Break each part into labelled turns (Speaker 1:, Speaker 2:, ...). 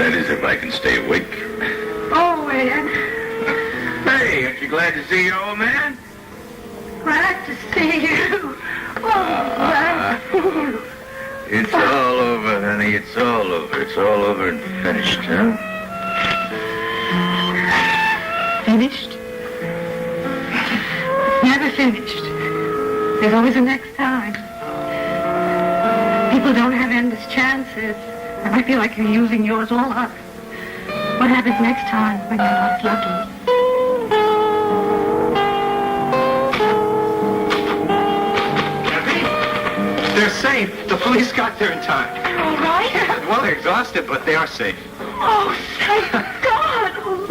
Speaker 1: That is, if I can stay awake.
Speaker 2: Oh, Ed.
Speaker 1: Hey, aren't you glad to see your old man?
Speaker 2: Glad to see you. Oh, glad to see you.
Speaker 1: It's all over, honey. It's all over. It's all over and finished, huh?
Speaker 2: Finished? Never finished. There's always a next time. People don't have endless chances. And I feel like you're using yours all up. What happens next time when you're not lucky?
Speaker 3: They're safe. The police got there in time.
Speaker 2: All right?
Speaker 3: Well, they're exhausted, but they are safe.
Speaker 2: Oh, thank God. Oh,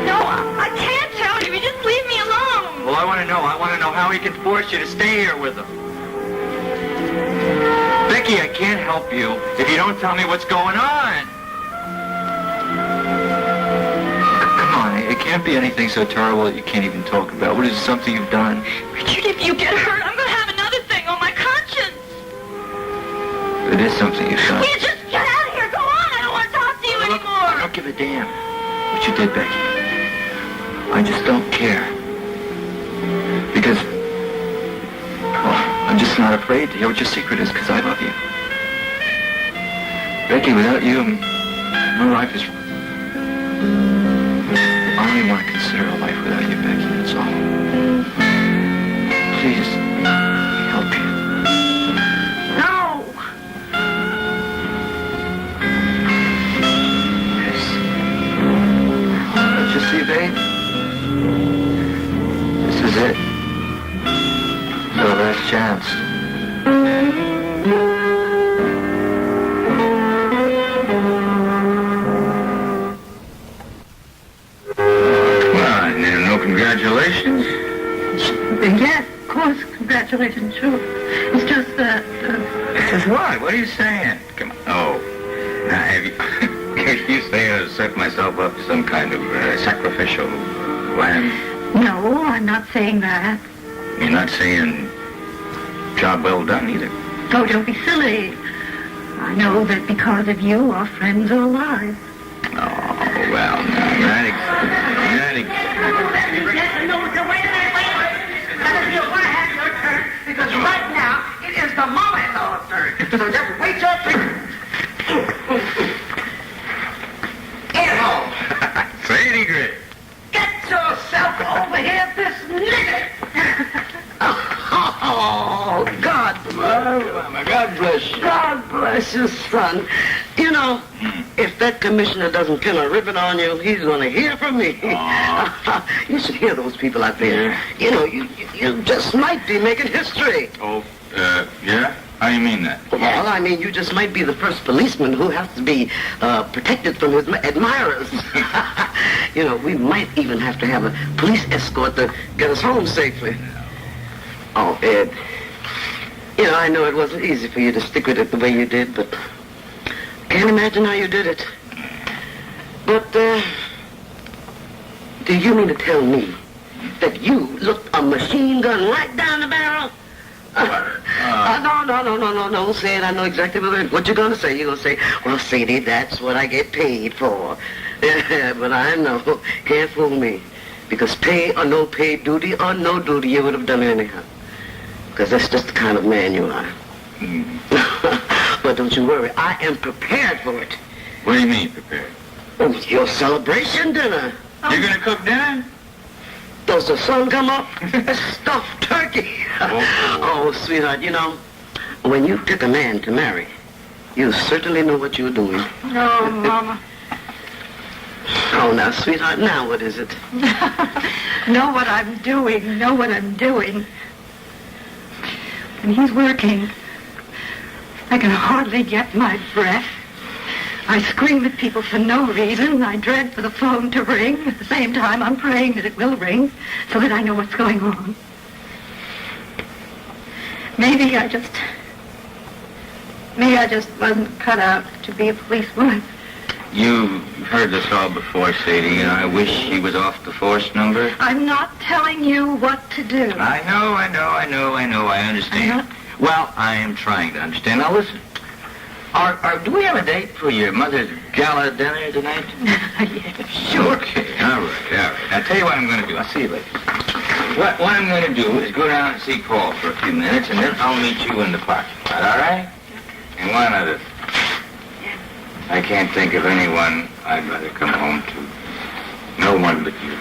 Speaker 2: no, I can't tell you. You just leave me alone.
Speaker 3: Well, I want to know. I want to know how he can force you to stay here with him. Becky, I can't help you if you don't tell me what's going on. Come on, it can't be anything so terrible that you can't even talk about. What is it, something you've done?
Speaker 2: Richard, if you get hurt, I'm going to have another thing on my conscience.
Speaker 3: It is something you've done.
Speaker 2: Will you just get out of here? Go on. I don't want to talk to you anymore.
Speaker 3: I don't give a damn what you did, Becky. I just don't care. Because, well, I'm just not afraid to hear what your secret is, because I love you. Becky, without you, my life is... I don't even want to consider a life without you, Becky, that's all. Please, let me help you.
Speaker 2: No.
Speaker 3: Yes. Don't you see, babe? This is it. It's our last chance.
Speaker 1: Congratulations.
Speaker 2: Yes, of course, congratulations, sure. It's just that...
Speaker 1: This is what? What are you saying? Come on. Oh. Now, have you... you say I set myself up to some kind of sacrificial lamb?
Speaker 2: No, I'm not saying that.
Speaker 1: You're not saying job well done, either.
Speaker 2: Oh, don't be silly. I know that because of you, our friends are alive.
Speaker 1: Oh, well, now, that
Speaker 4: Because right now, it is the mother-in-law's turn. So just wait your turn. Get home.
Speaker 1: Sadie Gray.
Speaker 4: Get yourself over here this minute. Oh, God.
Speaker 1: Mama, God bless you.
Speaker 4: God bless you, son. You know, if that commissioner doesn't pin a ribbon on you, he's going to hear from me. You should hear those people out there. You know, you just might be making history.
Speaker 1: Oh, yeah? How do you mean that?
Speaker 4: Well, I mean, you just might be the first policeman who has to be protected from his admirers. You know, we might even have to have a police escort to get us home safely. Oh, Ed, you know, I know it wasn't easy for you to stick with it the way you did, but can't imagine how you did it. But, do you mean to tell me that you looked a machine gun right down the barrel? No, say it. I know exactly what you're going to say. You're going to say, well, Sadie, that's what I get paid for. Yeah, but I know. Can't fool me. Because pay or no pay, duty or no duty, you would have done it anyhow. Because that's just the kind of man you are. But don't you worry. I am prepared for it.
Speaker 1: What do you mean, prepared?
Speaker 4: Oh, your celebration dinner.
Speaker 1: You're going to cook dinner?
Speaker 4: Does the sun come up? Stuffed turkey. Oh, sweetheart, you know, when you pick a man to marry, you certainly know what you're doing.
Speaker 2: No, Mama.
Speaker 4: Oh, now, sweetheart, now what is it?
Speaker 2: Know what I'm doing. Know what I'm doing. When he's working, I can hardly get my breath. I scream at people for no reason. I dread for the phone to ring. At the same time, I'm praying that it will ring so that I know what's going on. Maybe I just wasn't cut out to be a policewoman.
Speaker 1: You've heard this all before, Sadie, and I wish he was off the force number.
Speaker 2: I'm not telling you what to do.
Speaker 1: I know, I understand. Well, I am trying to understand. Now, listen. Do we have a date for your mother's gala dinner tonight?
Speaker 2: Yes, sure.
Speaker 1: Okay, all right. I'll tell you what I'm going to do. I'll see you later. What I'm going to do is go down and see Paul for a few minutes, and then I'll meet you in the parking lot, all right? And one other thing. I can't think of anyone I'd rather come home to. No one but you.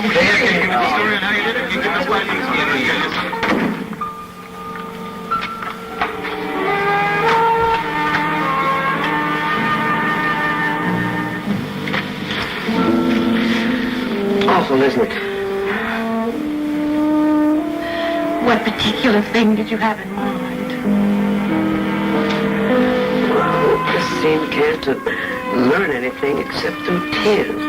Speaker 1: Okay, I can give you the story on how you did it. You can explain it.
Speaker 4: Awful, isn't it?
Speaker 2: What particular thing did you have in mind?
Speaker 4: Well, just seemed can't learn anything except through tears.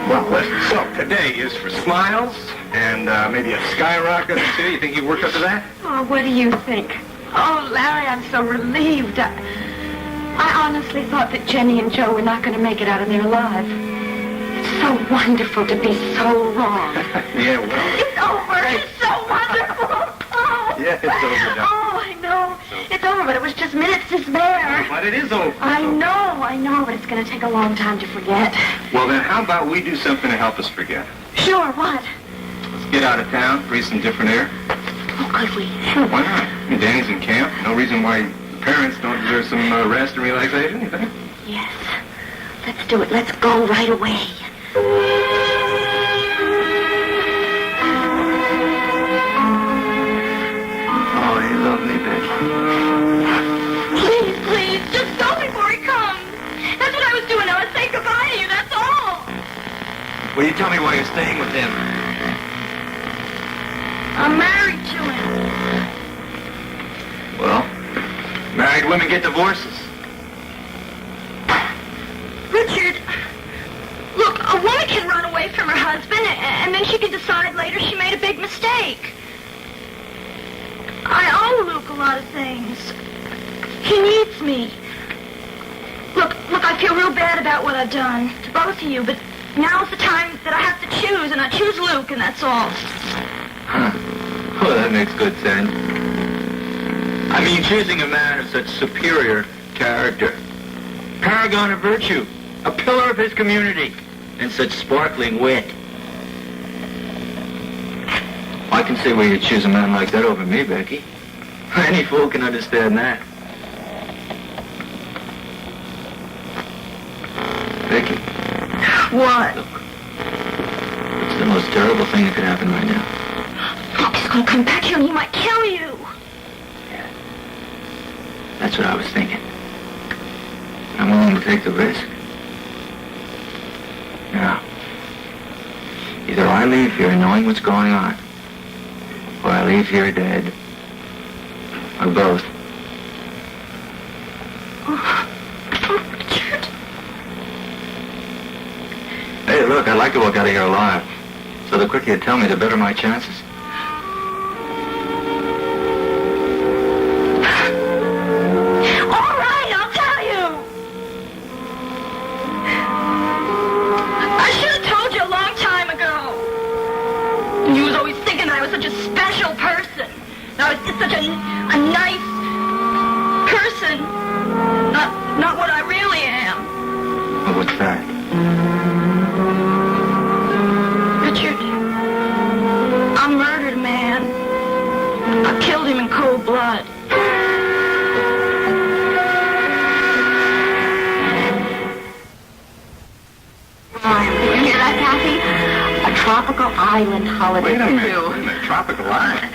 Speaker 3: Well, so today is for smiles and maybe a skyrocket or two. You think you worked up to that?
Speaker 2: Oh, what do you think? Oh, Larry, I'm so relieved. I honestly thought that Jenny and Joe were not going to make it out of there alive. It's so wonderful to be so wrong.
Speaker 3: Yeah, well.
Speaker 2: It's over. It's so wonderful. Oh.
Speaker 3: Yeah, it's over now.
Speaker 2: Oh, I know. It's over, but it was just minutes to spare.
Speaker 3: But it is over.
Speaker 2: I know, but it's going to take a long time to forget.
Speaker 3: Well, then how about we do something to help us forget?
Speaker 2: Sure, what?
Speaker 3: Let's get out of town, breathe some different air.
Speaker 2: Oh, could we?
Speaker 3: Sure, why not? I mean, Danny's in camp. No reason why parents don't deserve some rest and relaxation, you think?
Speaker 2: Yes. Let's do it. Let's go right away.
Speaker 3: Oh, you love me, Becky.
Speaker 2: Please, just go before he comes. That's what I was doing. I was saying goodbye to you, that's all.
Speaker 3: Will you tell me why you're staying with him?
Speaker 2: I'm married to him.
Speaker 3: Well, married women get divorces.
Speaker 2: Richard, look, a woman can run away from her husband, and then she can decide later she made a big mistake. I owe Luke a lot of things. He needs me. Look, I feel real bad about what I've done to both of you, but now's the time that I have to choose, and I choose Luke, and that's all.
Speaker 3: Huh. Well, that makes good sense. I mean, choosing a man of such superior character, paragon of virtue, a pillar of his community, and such sparkling wit. I can see why you'd choose a man like that over me, Becky. Any fool can understand that. Becky.
Speaker 2: What?
Speaker 3: Look, it's the most terrible thing that could happen right now.
Speaker 2: Luke is going to come back here, and he might kill you.
Speaker 3: That's what I was thinking. I'm willing to take the risk. Now, either I leave here knowing what's going on, or I leave here dead, or both.
Speaker 2: Oh, Richard.
Speaker 3: Hey, look, I'd like to walk out of here alive. So the quicker you tell me, the better my chances.
Speaker 2: I was just such a nice person. Not what I really am.
Speaker 3: Well, what's that?
Speaker 2: Richard, I murdered a man. I killed him in cold blood. You hear that, Cathy? A tropical island holiday.
Speaker 3: Wait a minute, tropical island?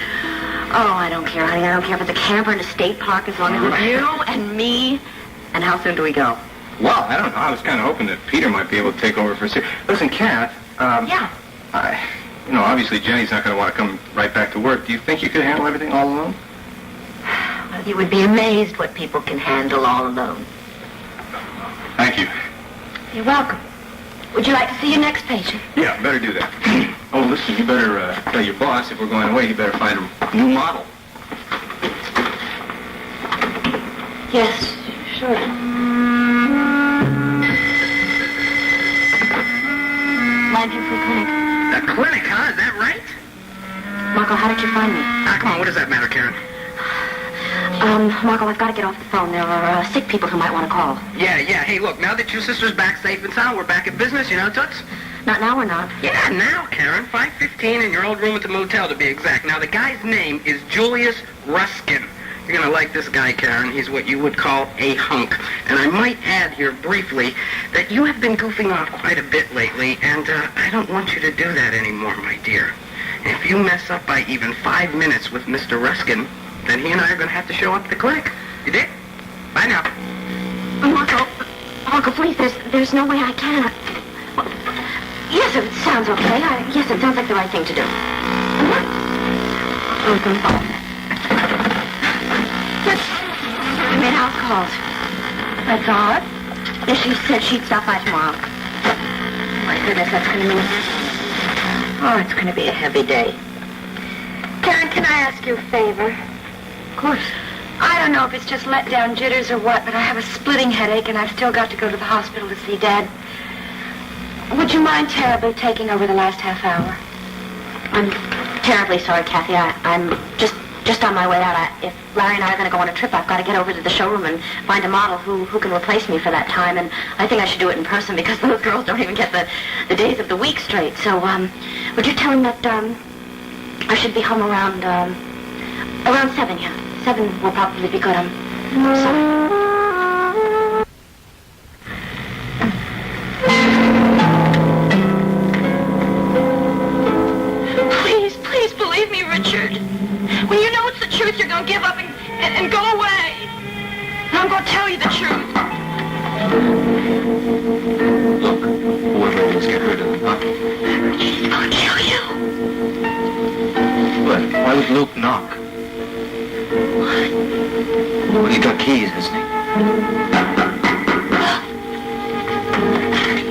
Speaker 2: Oh, I don't care, honey. I don't care if it's a camper in a state park as long as it's you and me. And how soon do we go?
Speaker 3: Well, I don't know. I was kind of hoping that Peter might be able to take over for... Listen, Kath.
Speaker 2: Yeah?
Speaker 3: Obviously Jenny's not going to want to come right back to work. Do you think you could handle everything all alone?
Speaker 2: Well, you would be amazed what people can handle all alone.
Speaker 3: Thank you.
Speaker 2: You're welcome. Would you like to see your next patient?
Speaker 3: Yeah, better do that. Oh, listen, you better tell your boss if we're going away, you better find a new model.
Speaker 2: Yes, sure.
Speaker 5: I'm here for the clinic.
Speaker 6: The clinic, huh? Is that right?
Speaker 5: Marco, how did you find me?
Speaker 6: Come on, what does that matter, Karen?
Speaker 5: Marco, I've got to get off the phone. There are sick people who might want to call.
Speaker 6: Yeah. Hey, look, now that your sister's back safe and sound, we're back in business, you know, Toots?
Speaker 5: Not now, we're not.
Speaker 6: Yeah, now, Karen. 5:15 in your old room at the motel, to be exact. Now, the guy's name is Julius Ruskin. You're going to like this guy, Karen. He's what you would call a hunk. And I might add here briefly that you have been goofing off quite a bit lately, and I don't want you to do that anymore, my dear. If you mess up by even 5 minutes with Mr. Ruskin, then he and I are going to have to show up at the clinic. You dig? Bye now.
Speaker 5: Marco, please, there's no way I can. Well, yes, it sounds okay. Yes, it sounds like the right thing to do. I made house calls. That's odd. Yes, she said she'd stop by tomorrow. My goodness, that's going to mean... Oh, it's going to be a heavy day. Karen, can I ask you a favor?
Speaker 2: Of course. I don't know if it's just let down jitters or what, but I have a splitting headache and I've still got to go to the hospital to see Dad. Would you mind terribly taking over the last half hour?
Speaker 5: I'm terribly sorry, Cathy. I'm just on my way out. If Larry and I are going to go on a trip, I've got to get over to the showroom and find a model who can replace me for that time. And I think I should do it in person because those girls don't even get the days of the week straight. So, would you tell him that I should be home around 7, yeah. 7 will probably be good. I'm sorry.
Speaker 2: Please believe me, Richard. When you know it's the truth, you're going to give up and go away. And I'm going to tell you the truth.
Speaker 3: Look, whoever it is, get rid of him, huh?
Speaker 2: He's going to kill you.
Speaker 3: What? Why would Luke knock? Well, he got keys, hasn't he?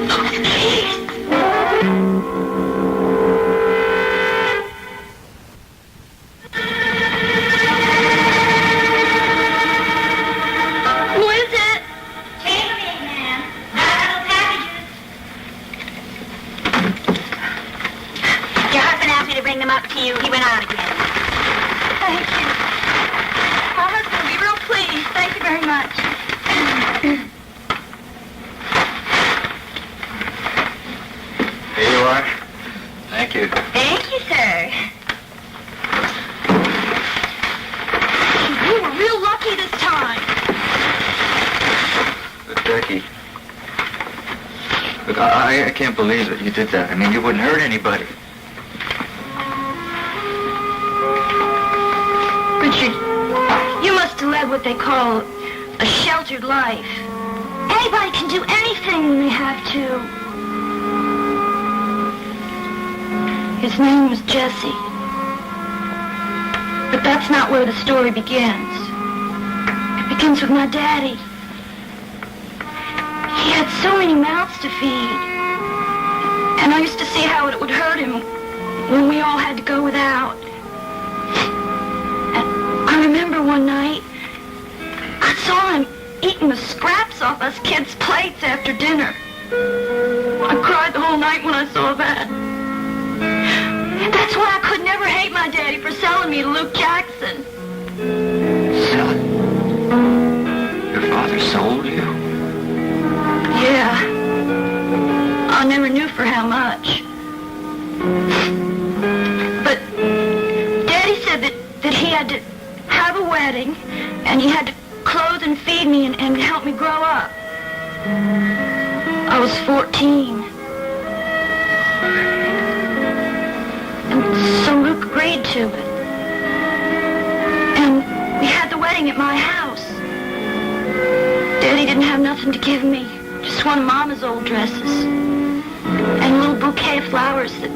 Speaker 2: Those keys. Who is it?
Speaker 7: Chambermaid, ma'am. Little packages. Your husband asked me to bring them up to you. He went out again.
Speaker 2: Thank you. My husband will be real pleased. Thank you very much.
Speaker 3: Here you are. Thank you.
Speaker 7: Thank you, sir.
Speaker 2: You were real lucky this time.
Speaker 3: But Becky... Look, I can't believe that you did that. I mean, you wouldn't hurt anybody.
Speaker 2: Richard, you must have led what they call a sheltered life. Anybody can do anything when they have to. His name was Jesse. But that's not where the story begins. It begins with my daddy. He had so many mouths to feed. And I used to see how it would hurt him when we all had to go without. I remember one night, I saw him eating the scraps off us kids' plates after dinner. I cried the whole night when I saw that. And that's why I could never hate my daddy for selling me to Luke Jackson.
Speaker 3: Selling? Your father sold you?
Speaker 2: Yeah. I never knew for how much. But Daddy said that he had to have a wedding, and he had to clothe and feed me and help me grow up. I was 14. And so Luke agreed to it. And we had the wedding at my house. Daddy didn't have nothing to give me, just one of Mama's old dresses. And a little bouquet of flowers that